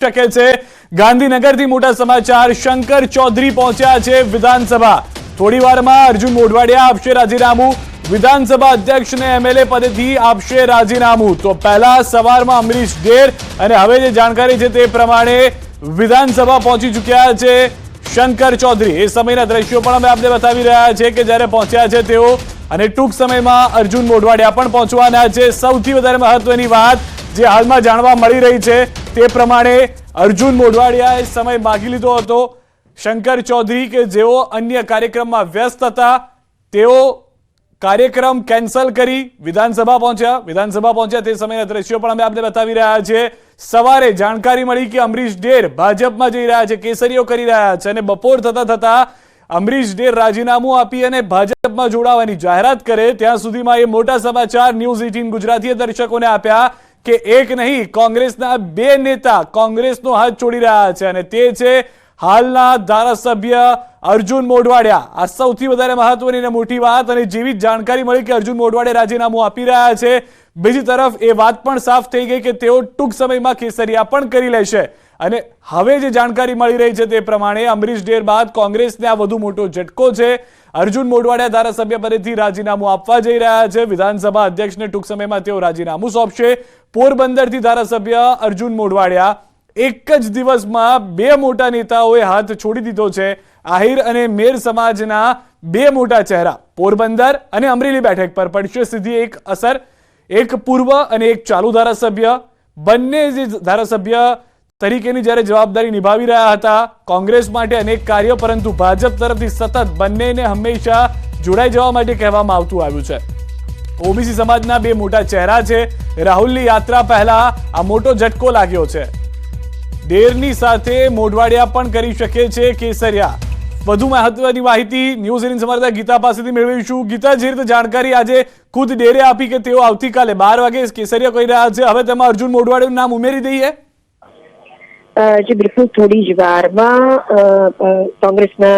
શકે છે। ગાંધીનગરથી મોટા સમાચાર। શંકર ચૌધરી પહોંચ્યા છે વિધાનસભા। થોડી વારમાં અર્જુન મોઢવાડિયા આપશે રાજીનામું। વિધાનસભા અધ્યક્ષને એમએલએ પદેથી આપશે રાજીનામું। તો પહેલા સવારમાં અમરીશ ડેર અને હવે જે જાણકારી છે તે પ્રમાણે વિધાનસભા પહોંચી ચૂક્યા છે શંકર ચૌધરી। એ સમયના દ્રશ્યો પણ અમે આપને બતાવી રહ્યા છે કે જ્યારે પહોંચ્યા છે તેઓ, અને ટૂંક સમયમાં અર્જુન મોઢવાડિયા પણ પહોંચવાના છે। સૌથી વધારે મહત્વની વાત જે હાલમાં જાણવા મળી રહી છે તે પ્રમાણે અર્જુન મોઢવાડિયાએ સમય માંગી લીધો હતો। શંકર ચૌધરી કે જેઓ અન્ય કાર્યક્રમમાં વ્યસ્ત હતા તેઓ કાર્યક્રમ કેન્સલ કરી વિધાનસભા પહોંચ્યા। વિધાનસભા પહોંચ્યા તે સમયના દ્રશ્યો પણ અમે આપને બતાવી રહ્યા છીએ। સવારે જાણકારી મળી કે અમરીશ ડેર ભાજપમાં જઈ રહ્યા છે, કેસરીઓ કરી રહ્યા છે, અને બપોર થતા થતા અમરીશ ડેર રાજીનામું આપી અને ભાજપમાં જોડાવાની જાહેરાત કરે ત્યાં સુધીમાં એ મોટા સમાચાર ન્યૂઝ 18 ગુજરાતીએ દર્શકોને આપ્યા કે એક નહીં, કોંગ્રેસના બે નેતા કોંગ્રેસનો હાથ છોડી રહ્યા છે, અને તે છે હાલના ધારાસભ્ય અર્જુન મોઢવાડિયા। આ સૌથી વધારે મહત્વની અને મોટી વાત, અને જેવી જાણકારી મળી કે અર્જુન મોઢવાડિયા રાજીનામું આપી રહ્યા છે, બીજી તરફ એ વાત પણ સાફ થઈ ગઈ કે તેઓ ટૂંક સમયમાં કેસરિયા પણ કરી લેશે। અને હવે જે જાણકારી મળી રહી છે તે પ્રમાણે અમરીશ ડેર બાદ કોંગ્રેસને આ વધુ મોટો ઝટકો છે। અર્જુન મોઢવાડિયા ધારાસભ્ય પદેથી રાજીનામું આપવા જઈ રહ્યા છે। વિધાનસભા અધ્યક્ષને ટૂંક સમયમાં તેઓ રાજીનામું સોંપશે। પોરબંદરથી ધારાસભ્ય અર્જુન મોઢવાડિયા એક જ દિવસમાં બે મોટા નેતાઓએ હાથ છોડી દીધો છે। આહિર અને મેર સમાજના બે મોટા ચહેરા પોરબંદર અને અમરેલી બેઠક પર પડશે સીધી એક અસર। એક પૂર્વ અને એક ચાલુ ધારાસભ્ય, બંને જે ધારાસભ્ય તરીકેની જ્યારે જવાબદારી નિભાવી રહ્યા હતા કોંગ્રેસ માટે અનેક કાર્યો, પરંતુ ભાજપ તરફથી સતત બંનેને હંમેશા જોડાઈ જવા માટે કહેવામાં આવતું આવ્યું છે। ઓબીસી સમાજના બે મોટા ચહેરા છે। રાહુલની યાત્રા પહેલા આ મોટો ઝટકો લાગ્યો છે। ડેરની સાથે મોઢવાડિયા પણ કરી શકે છે કેસરિયા। વધુ મહત્વની માહિતી ન્યૂઝ 18 સંવાદદાતા ગીતા પાસેથી મેળવીશું। ગીતા, જે રીતે જાણકારી આજે ખુદ ડેરે આપી કે તેઓ આવતીકાલે 12 વાગે કેસરિયા કહી રહ્યા છે, હવે તેમાં અર્જુન મોઢવાડિયાનું નામ ઉમેરી દઈએ? જી બિલકુલ, થોડી જ વારમાં કોંગ્રેસના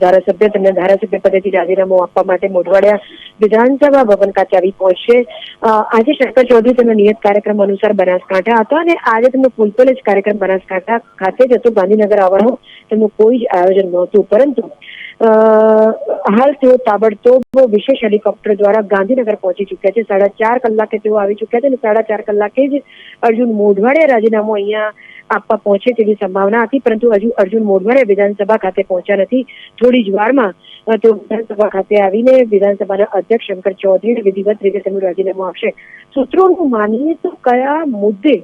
ધારાસભ્ય તેમને ધારાસભ્ય પદેથી રાજીનામું આપવા માટે મોઢવાડિયા વિધાનસભા ભવન ખાતે આવી પહોંચશે। આજે શંકર ચૌધરી તેમના નિયત કાર્યક્રમ અનુસાર બનાસકાંઠા હતા, અને આજે તેમનો ફૂલપેલ જ કાર્યક્રમ બનાસકાંઠા ખાતે જ હતો। ગાંધીનગર આવવાનું તેમનું કોઈ જ આયોજન નહોતું, પરંતુ હાલ તેઓ તાબડતોબ વિશેષ હેલિકોપ્ટર દ્વારા ગાંધીનગર પહોંચી ચુક્યા છે। 4.5 કલાકે તેઓ આવી ચુક્યા છે, અને 4.5 કલાકે જ અર્જુન મોઢવાડિયા રાજીનામું અહીંયા આપવા પહોંચે તેવી સંભાવના હતી, પરંતુ હજુ અર્જુન મોઢવાડિયા વિધાનસભા ખાતે પહોંચ્યા નથી। થોડી જ વારમાં તેઓ વિધાનસભા ખાતે આવીને વિધાનસભાના અધ્યક્ષ શંકર ચૌધરીને વિધિવત રીતે તેમનું રાજીનામું આપશે। સૂત્રોનું માનીએ તો કયા મુદ્દે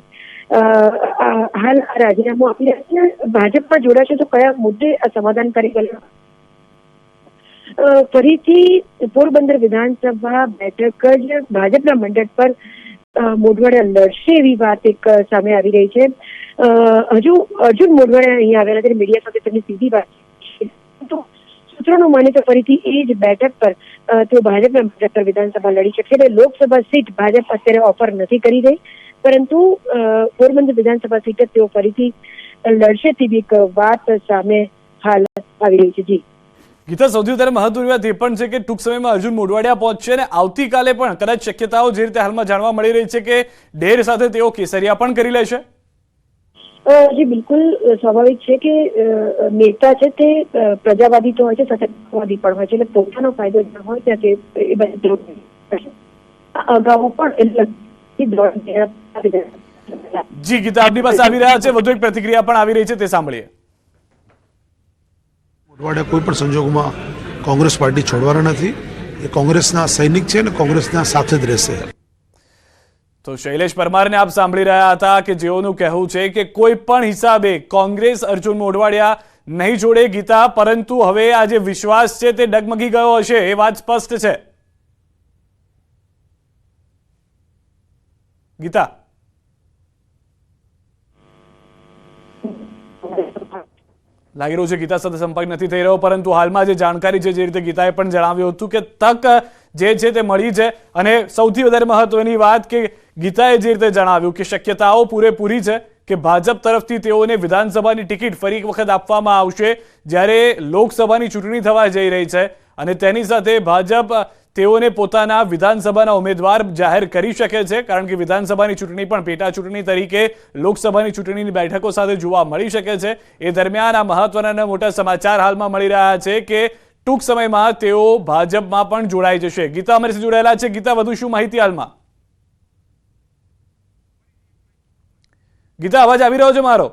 હાલ રાજીનામું આપી રહ્યા છે, ભાજપમાં જોડાશે તો કયા મુદ્દે સમાધાન કરી ગયા? ફરીથી પોરબંદર વિધાનસભા બેઠક જ ભાજપના મંડળ પર મોઢવાડિયા લડશે એવી વાત એક સામે આવી રહી છે। હજુ અર્જુન મોઢવાડિયા અહીં આવેલા છે, મીડિયા સાથે તેમની સીધી વાત તો સૂત્રોનું માને તો ફરીથી એ જ બેઠક પર તેઓ ભાજપના મંડળ પર વિધાનસભા લડી શકશે। એટલે લોકસભા સીટ ભાજપ અત્યારે ઓફર નથી કરી રહી, પરંતુ પોરબંદર વિધાનસભા સીટ તેઓ ફરીથી લડશે તેવી એક વાત સામે હાલ આવી રહી છે। જી ગીતા, સૌથી વધારે મહત્વની વાત એ પણ છે કે ટૂંક સમયમાં અર્જુન મોઢવાડિયા પહોંચશે, અને આવતીકાલે પણ કદાચ શક્યતાઓ જે રીતે હાલમાં જાણવા મળી રહી છે કે ડેર સાથે તેઓ કેસરિયા પણ કરી લેશે? જી બિલકુલ, સ્વાભાવિક છે કે નેતા છે તે પ્રજાવાદી તો હોય છે, સત્તાવાદી પણ હોય છે, એટલે પોતાનો ફાયદો ન હોય ત્યાં એ બધું અગાઉ પણ જી ગીતા, આપની પાસે આવી રહ્યા છે વધુ એક પ્રતિક્રિયા પણ આવી રહી છે, તે સાંભળીએ। મોઢવાડિયા કોઈ પણ સંજોગોમાં કોંગ્રેસ પાર્ટી છોડવાના નથી। એ કોંગ્રેસના સૈનિક છે અને કોંગ્રેસના સાથે જ રહેશે। તો શૈલેષ પરમારને આપ સાંભળી રહ્યા હતા કે જેઓનું કહેવું છે કે કોઈ પણ હિસાબે કોંગ્રેસ અર્જુન મોઢવાડિયા નહીં છોડે ગીતા, પરંતુ હવે આ જે વિશ્વાસ છે તે ડગમગી ગયો હશે એ વાત સ્પષ્ટ છે। ગીતા, લાગી રહ્યું છે ગીતા સાથે સંપર્ક નથી થઈ રહ્યો, પરંતુ હાલમાં જે જાણકારી છે જે રીતે ગીતાએ પણ જણાવ્યું હતું કે તક જે છે તે મળી છે, અને સૌથી વધારે મહત્વની વાત કે ગીતાએ જે રીતે જણાવ્યું કે શક્યતાઓ પૂરેપૂરી છે કે ભાજપ તરફથી તેઓને વિધાનસભાની ટિકિટ ફરી એક વખત આપવામાં આવશે, જ્યારે લોકસભાની ચૂંટણી થવા જઈ રહી છે, અને તેની સાથે ભાજપ તેઓને પોતાના વિધાનસભાના ઉમેદવાર જાહેર કરી શકે છે, કારણ કે વિધાનસભાની ચૂંટણી પણ પેટા ચૂંટણી તરીકે લોકસભાની ચૂંટણીની બેઠકો સાથે જોવા મળી શકે છે. એ દરમિયાન આ મહત્વના અને મોટા સમાચાર હાલમાં મળી રહ્યા છે કે ટૂંક સમયમાં તેઓ ભાજપમાં પણ જોડાઈ જશે. ગીતા અમારી સાથે જોડાયેલા છે. ગીતા, વધુ શું માહિતી હાલમાં? ગીતા, અવાજ આવી રહ્યો છે મારો?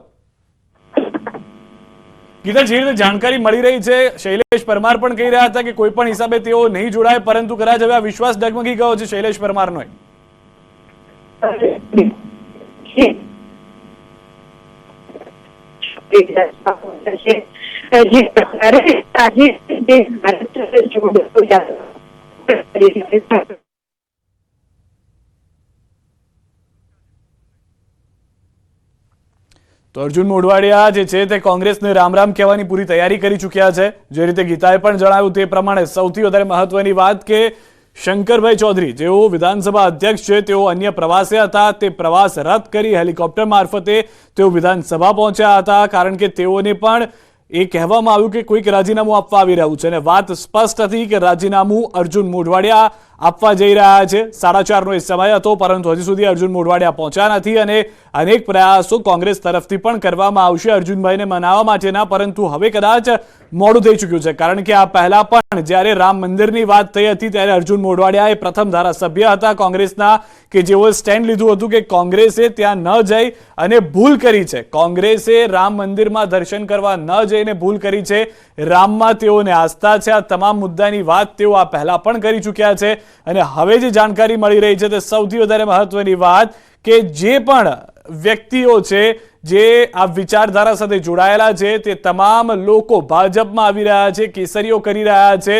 ગીતા, જે રીતે જાણકારી મળી રહી છે, શૈલેષ પરમાર પણ કહી રહ્યા હતા કે કોઈ પણ હિસાબે તેઓ નહીં જોડાય, પરંતુ કદાચ હવે આ વિશ્વાસ ડગમગી ગયો છે શૈલેષ પરમારનો. તો અર્જુન મોઢવાડિયા જે છે તે કોંગ્રેસને રામ રામ કહેવાની પૂરી તૈયારી કરી ચૂક્યા છે. જે રીતે ગીતાએ પણ જણાવ્યું તે પ્રમાણે સૌથી વધારે મહત્વની વાત કે શંકરભાઈ ચૌધરી જેઓ વિધાનસભા અધ્યક્ષ છે, તેઓ અન્ય પ્રવાસે હતા. તે પ્રવાસ રદ કરી હેલિકોપ્ટર મારફતે તેઓ વિધાનસભા પહોંચ્યા હતા, કારણ કે તેઓને પણ એ કહેવામાં આવ્યું કે કોઈક રાજીનામું આપવા આવી રહ્યું છે, અને વાત સ્પષ્ટ હતી કે રાજીનામું અર્જુન મોઢવાડિયા આપવા જઈ રહ્યા છે. 4:30નો એ સમય હતો, પરંતુ હજી સુધી અર્જુન મોઢવાડિયા પહોંચ્યા નથી, અને અનેક પ્રયાસો કોંગ્રેસ તરફથી પણ કરવામાં આવશે અર્જુનભાઈને મનાવવા માટેના, પરંતુ હવે કદાચ મોડું થઈ ચૂક્યું છે, કારણ કે આ પહેલા પણ જ્યારે રામ મંદિરની વાત થઈ હતી ત્યારે અર્જુન મોઢવાડિયા એ પ્રથમ ધારાસભ્ય હતા કોંગ્રેસના કે જેઓએ સ્ટેન્ડ લીધું હતું કે કોંગ્રેસે ત્યાં ન જઈ અને ભૂલ કરી છે. કોંગ્રેસે રામ મંદિરમાં દર્શન કરવા ન જઈને ભૂલ કરી છે. રામમાં તેઓને આસ્થા છે. આ તમામ મુદ્દાની વાત તેઓ આ પહેલા પણ કરી ચૂક્યા છે, અને હવે જે જાણકારી મળી રહી છે તે સૌથી વધારે મહત્વની વાત કે જે પણ વ્યક્તિઓ છે જે આ વિચારધારા સાથે જોડાયેલા છે તે તમામ લોકો ભાજપમાં આવી રહ્યા છે, કેસરીઓ કરી રહ્યા છે.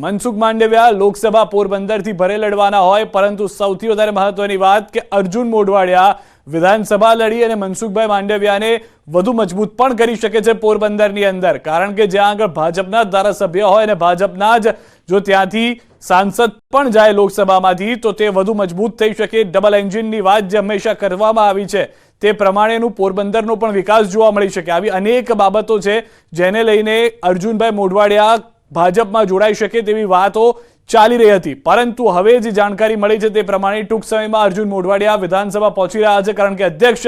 મનસુખ માંડવિયા લોકસભા પોરબંદરથી ભરે લડવાના હોય, પરંતુ સૌથી વધારે મહત્વની વાત કે અર્જુન મોઢવાડિયા વિધાનસભા લડી અને મનસુખભાઈ માંડવિયાને વધુ મજબૂત પણ કરી શકે છે પોરબંદરની અંદર, કારણ કે જ્યાં આગળ ભાજપના જ ધારાસભ્ય હોય અને ભાજપના જ જો ત્યાંથી સાંસદ પણ જાય લોકસભામાંથી તો તે વધુ મજબૂત થઈ શકે. ડબલ એન્જિનની વાત જે હંમેશા કરવામાં આવી છે તે પ્રમાણેનું પોરબંદરનો પણ વિકાસ જોવા મળી શકે. આવી અનેક બાબતો છે જેને લઈને અર્જુનભાઈ મોઢવાડિયા ભાજપમાં જોડાઈ શકે તેવી વાતો ચાલી રહી હતી, પરંતુ હવે જે જાણકારી મળી છે તે પ્રમાણે ટૂંક સમયમાં અર્જુન મોઢવાડિયા વિધાનસભા પહોંચી રહ્યા છે, કારણ કે અધ્યક્ષ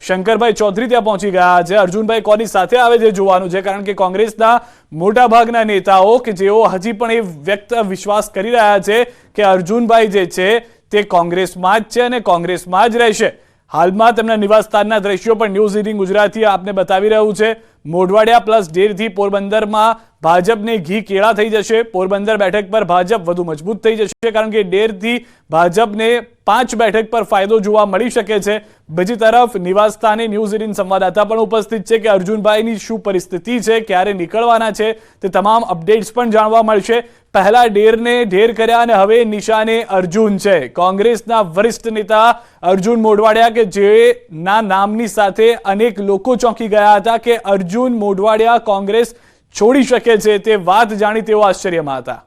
શંકરભાઈ ચૌધરી ત્યાં પહોંચી ગયા છે. અર્જુનભાઈ કોની સાથે આવે છે જોવાનું છે, કારણ કે કોંગ્રેસના મોટા ભાગના નેતાઓ કે જેઓ હજી પણ એ વ્યક્ત વિશ્વાસ કરી રહ્યા છે કે અર્જુનભાઈ જે છે તે કોંગ્રેસમાં જ છે અને કોંગ્રેસમાં જ રહેશે. હાલમાં તેમના નિવાસસ્થાનના દ્રશ્યો પણ ન્યૂઝ 18 ગુજરાતી આપને બતાવી રહ્યું છે. મોઢવાડિયા પ્લસ ડેરથી પોરબંદરમાં ભાજપને ઘી કેળા થઈ જશે. પોરબંદર બેઠક પર ભાજપ વધુ મજબૂત થઈ જશે, કારણ કે ડેરથી ભાજપને 5 બેઠક પર ફાયદો જોવા મળી શકે છે. બીજી તરફ નિવાસસ્થાને ન્યૂઝ 18 સંવાદદાતા પણ ઉપસ્થિત છે કે અર્જુનભાઈની શું પરિસ્થિતિ છે, ક્યારે નીકળવાના છે, તે તમામ અપડેટ્સ પણ જાણવા મળશે. પહેલા ડેરને ઢેર કર્યા અને હવે નિશાને અર્જુન છે. કોંગ્રેસના વરિષ્ઠ નેતા અર્જુન મોઢવાડિયા કે જેના નામની સાથે અનેક લોકો ચોંકી ગયા હતા કે અર્જુન મોઢવાડિયા કોંગ્રેસ છોડી શકે છે, તે વાત જાણી તેઓ આશ્ચર્યમાં હતા.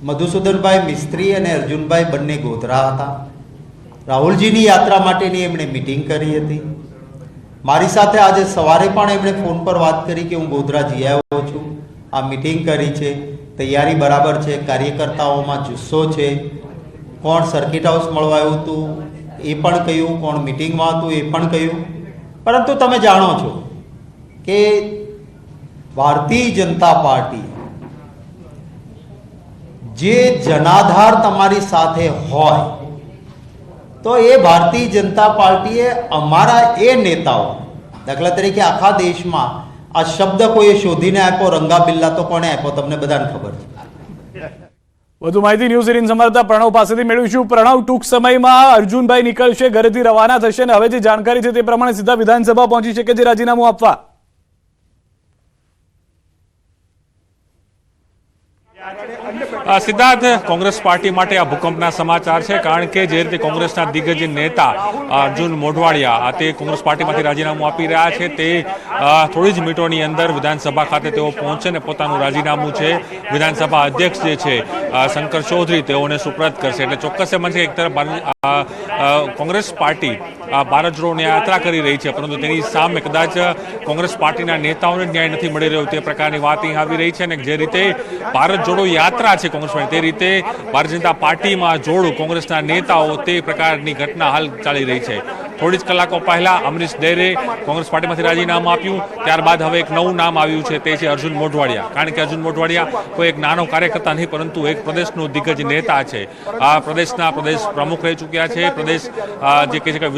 મધુસૂદનભાઈ મિસ્ત્રી અને અર્જુનભાઈ બંને ગોધરા હતા. રાહુલજીની યાત્રા માટેની એમણે મિટિંગ કરી હતી. મારી સાથે આજે સવારે પણ એમણે ફોન પર વાત કરી કે હું ગોધરા જઈ આવ્યો છું, આ મિટિંગ કરી છે, તૈયારી બરાબર છે, કાર્યકર્તાઓમાં જુસ્સો છે, કોણ સર્કિટ હાઉસ મળવા આવ્યું હતું એ પણ કહ્યું, કોણ મિટિંગમાં હતું એ પણ કહ્યું. પરંતુ તમે જાણો છો કે ભારતીય જનતા પાર્ટી જે જનાધાર તમારી સાથે હોય તો એ ભારતીય જનતા પાર્ટીએ અમારા એ નેતાઓ, દાખલા તરીકે આખા દેશમાં આ શબ્દ કોઈએ શોધીને આપ્યો, રંગાબિલ્લા તો કોણે આપ્યો તમને બધાને ખબર છે. વધુ માહિતી ન્યૂઝ 18 સંવાદદાતા પ્રણવ પાસેથી મેળવીશું. પ્રણવ, ટૂંક સમયમાં અર્જુનભાઈ નીકળશે, ઘરેથી રવાના થશે અને હવે જે જાણકારી છે તે પ્રમાણે સીધા વિધાનસભા પહોંચી શકે છે રાજીનામું આપવા. સિદ્ધાર્થ, કોંગ્રેસ પાર્ટી માટે આ ભૂકંપના સમાચાર છે, કારણ કે જે રીતે કોંગ્રેસના દિગ્ગજ નેતા અર્જુન મોઢવાડિયા તે કોંગ્રેસ પાર્ટીમાંથી રાજીનામું આપી રહ્યા છે, તે થોડી જ મિનિટોની અંદર વિધાનસભા ખાતે તેઓ પહોંચશે અને પોતાનું રાજીનામું છે વિધાનસભા અધ્યક્ષ જે છે શંકર ચૌધરી તેઓને સુપ્રત કરશે. એટલે ચોક્કસ એમ છે એક તરફ કોંગ્રેસ પાર્ટી ભારત જોડો યાત્રા કરી રહી છે, પરંતુ તેની સામે કદાચ કોંગ્રેસ પાર્ટીના નેતાઓને ન્યાય નથી મળી રહ્યો તે પ્રકારની વાત અહીં આવી રહી છે. અને જે રીતે ભારત જોડો યાત્રા છે કોંગ્રેસ પાર્ટી તે રીતે ભારતીય જનતા પાર્ટીમાં જોડું કોંગ્રેસના નેતાઓ તે પ્રકારની ઘટના હાલ ચાલી રહી છે. થોડી જ કલાકો પહેલા અમરીશ ડેરે કોંગ્રેસ પાર્ટીમાંથી રાજીનામું આપ્યું, ત્યારબાદ હવે એક નવું નામ આવ્યું છે, તે છે અર્જુન મોઢવાડિયા. કારણ કે અર્જુન મોઢવાડિયા કોઈ એક નાનો કાર્યકર્તા નહીં, પરંતુ એક પ્રદેશનો દિગ્ગજ નેતા છે. આ પ્રદેશના પ્રદેશ પ્રમુખ રહી ચૂક્યા છે, પ્રદેશ જે કહે છે કે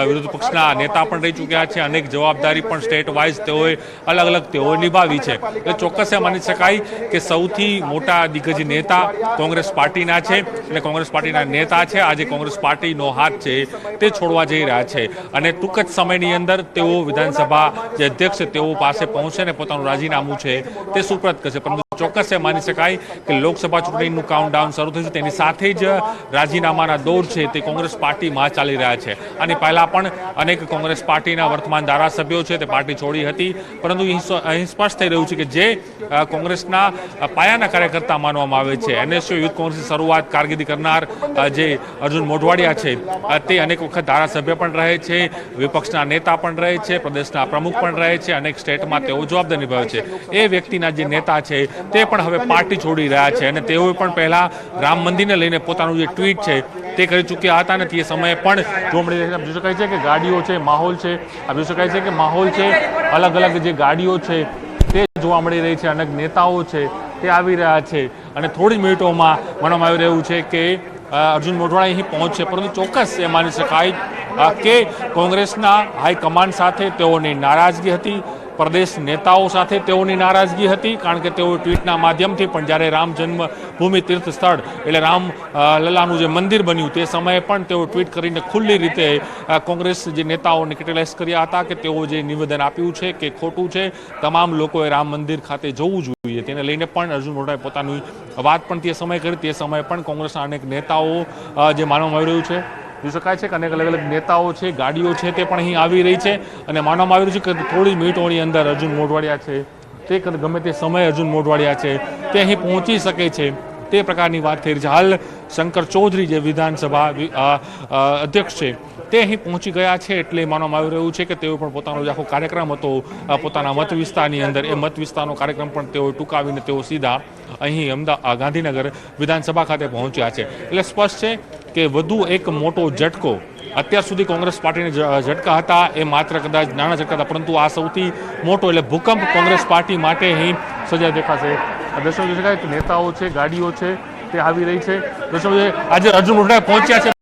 વિરોધ પક્ષના નેતા પણ રહી ચૂક્યા છે. અનેક જવાબદારી પણ સ્ટેટ વાઇઝ તેઓએ અલગ અલગ તેઓએ નિભાવી છે. એટલે ચોક્કસ એ માની શકાય કે સૌથી મોટા દિગ્ગજ નેતા કોંગ્રેસ પાર્ટીના છે અને કોંગ્રેસ પાર્ટીના નેતા છે. આજે કોંગ્રેસ પાર્ટીનો હાથ છે તે છોડવા જઈ રહ્યા છે અને ટૂંક જ સમયની અંદર તેઓ વિધાનસભા જે અધ્યક્ષ છે તેઓ પાસે પહોંચે અને પોતાનું રાજીનામું છે તે સુપ્રત કરશે. પરંતુ ચોક્કસ એ માની શકાય કે લોકસભા ચૂંટણીનું કાઉન્ટડાઉન શરૂ થયું છે, તેની સાથે જ રાજીનામાના દોર છે તે કોંગ્રેસ પાર્ટીમાં ચાલી રહ્યા છે. આની પહેલા પણ અનેક કોંગ્રેસ પાર્ટીના વર્તમાન ધારાસભ્યો છે તે પાર્ટી છોડી હતી, પરંતુ અહીં સ્પષ્ટ થઈ રહ્યું છે કે જે કોંગ્રેસના પાયાના કાર્યકર્તા માનવામાં આવે છે, એનએસયુ યુથ કોંગ્રેસની શરૂઆત કારકિર્દી કરનાર જે અર્જુન મોઢવાડિયા છે તે અનેક વખત ધારાસભ્ય પણ રહે છે, વિપક્ષના નેતા પણ રહે છે, પ્રદેશના પ્રમુખ પણ રહે છે, અનેક સ્ટેટમાં તેઓ જવાબદારી નિભાવે છે. એ વ્યક્તિના જે નેતા છે તે પણ હવે પાર્ટી છોડી રહ્યા છે અને તેઓએ પણ પહેલા રામ મંદિરને લઈને પોતાનું જે ટ્વીટ છે તે કરી ચૂક્યા હતા અને તે સમયે પણ જોવા મળી જોઈ શકાય છે કે ગાડીઓ છે, માહોલ છે, જોઈ શકાય છે કે માહોલ છે, અલગ અલગ જે ગાડીઓ છે તે જોવા મળી રહી છે, અનેક નેતાઓ છે તે આવી રહ્યા છે અને થોડી જ મિનિટોમાં માનવામાં આવી રહ્યું છે કે અર્જુન મોઢવાડિયા અહીં પહોંચશે. પરંતુ ચોક્કસ એ માની શકાય કે કોંગ્રેસના હાઈકમાન્ડ સાથે તેઓની નારાજગી હતી, પ્રદેશ નેતાઓ સાથે તેઓની નારાજગી હતી, કારણ કે તેઓ ટ્વીટના માધ્યમથી પણ જ્યારે રામ જન્મભૂમિ તીર્થ સ્થળ એટલે રામ લલ્લાનું જે મંદિર બન્યું તે સમયે પણ તેઓ ટ્વીટ કરીને ખુલ્લી રીતે કોંગ્રેસ જે નેતાઓને ક્રિટિસાઇઝ કર્યા હતા કે તેઓ જે નિવેદન આપ્યું છે કે ખોટું છે, તમામ લોકોએ રામ મંદિર ખાતે જવું જોઈએ, તેને લઈને પણ અર્જુન મોઢવાડિયાએ પોતાની વાત પણ તે સમયે કરી. તે સમયે પણ કોંગ્રેસના અનેક નેતાઓ જે માનવામાં આવી રહ્યું છે, જોઈ શકાય છે કે અનેક અલગ અલગ નેતાઓ છે, ગાડીઓ છે તે પણ અહીં આવી રહી છે અને માનવામાં આવી રહ્યું છે કે થોડી મિનિટોની અંદર અર્જુન મોઢવાડિયા છે તે ગમે તે સમયે અર્જુન મોઢવાડિયા છે તે અહીં પહોંચી શકે છે તે પ્રકારની વાત થઈ રહી છે. હાલ શંકર ચૌધરી જે વિધાનસભા અધ્યક્ષ છે તે અહીં પહોંચી ગયા છે, એટલે માનવામાં આવી રહ્યું છે કે તેઓ પણ પોતાનો જે આખો કાર્યક્રમ હતો પોતાના મત વિસ્તારની અંદર, એ મત વિસ્તારનો કાર્યક્રમ પણ તેઓ ટૂંકાવીને તેઓ સીધા અહીં ગાંધીનગર વિધાનસભા ખાતે પહોંચ્યા છે. એટલે સ્પષ્ટ છે કે વધુ એક મોટો ઝટકો અત્યાર સુધી કોંગ્રેસ પાર્ટીને ઝટકા હતા એ માત્ર કદાચ નાના ઝટકા હતા, પરંતુ આ સૌથી મોટો એટલે ભૂકંપ કોંગ્રેસ પાર્ટી માટે અહીં સજાય દેખાશે. દર્શકો જોઈ શકાય કે નેતાઓ છે, ગાડીઓ છે તે આવી રહી છે. દર્શકો આજે અર્જુન મોઢવાડિયા પહોંચ્યા છે.